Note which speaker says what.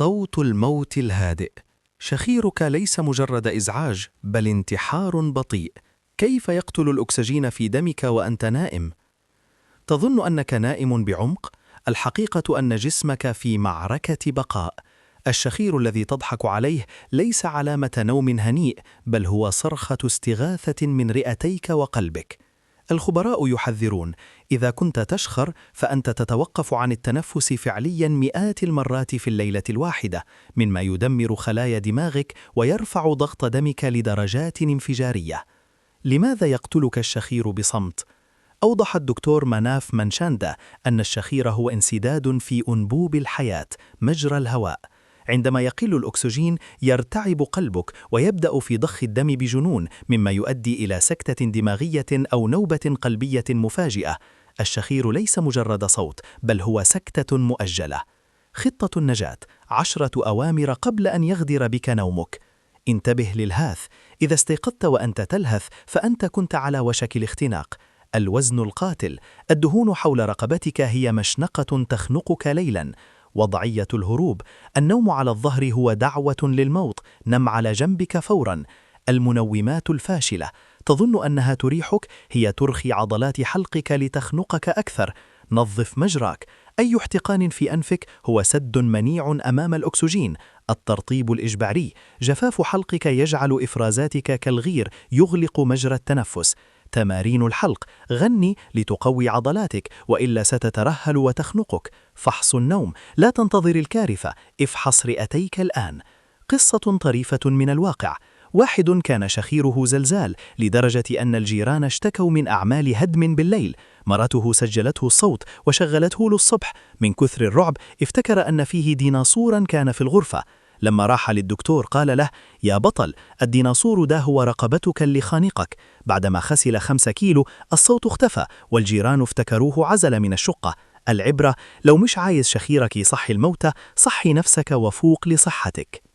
Speaker 1: صوت الموت الهادئ. شخيرك ليس مجرد إزعاج، بل انتحار بطيء. كيف يقتل الأكسجين في دمك وأنت نائم؟ تظن أنك نائم بعمق؟ الحقيقة أن جسمك في معركة بقاء. الشخير الذي تضحك عليه ليس علامة نوم هنيء، بل هو صرخة استغاثة من رئتيك وقلبك. الخبراء يحذرون: إذا كنت تشخر فأنت تتوقف عن التنفس فعلياً مئات المرات في الليلة الواحدة، مما يدمر خلايا دماغك ويرفع ضغط دمك لدرجات انفجارية. لماذا يقتلك الشخير بصمت؟ أوضح الدكتور مناف منشاندا أن الشخير هو انسداد في أنبوب الحياة، مجرى الهواء. عندما يقل الأكسجين يرتعب قلبك ويبدأ في ضخ الدم بجنون، مما يؤدي إلى سكتة دماغية أو نوبة قلبية مفاجئة. الشخير ليس مجرد صوت، بل هو سكتة مؤجلة. خطة النجاة: 10 أوامر قبل أن يغدر بك نومك. انتبه للهاث. إذا استيقظت وأنت تلهث فأنت كنت على وشك الاختناق. الوزن القاتل: الدهون حول رقبتك هي مشنقة تخنقك ليلاً. وضعية الهروب: النوم على الظهر هو دعوة للموت، نم على جنبك فوراً. المنومات الفاشلة: تظن أنها تريحك، هي ترخي عضلات حلقك لتخنقك أكثر. نظف مجراك: أي احتقان في أنفك هو سد منيع أمام الأكسجين. الترطيب الإجباري: جفاف حلقك يجعل إفرازاتك كالغير، يغلق مجرى التنفس. تمارين الحلق: غني لتقوي عضلاتك، وإلا ستترهل وتخنقك. فحص النوم: لا تنتظر الكارثة، افحص رئتيك الآن. قصة طريفة من الواقع: واحد كان شخيره زلزال لدرجة أن الجيران اشتكوا من أعمال هدم بالليل. مرته سجلته الصوت وشغلته للصبح. من كثر الرعب افتكر أن فيه ديناصورا كان في الغرفة. لما راح للدكتور قال له: يا بطل، الديناصور ده هو رقبتك اللي خانقك. بعدما خسل 5 كيلو الصوت اختفى، والجيران افتكروه عزل من الشقة. العبرة: لو مش عايز شخيرك يصحي الموتى، صحي نفسك وفوق لصحتك.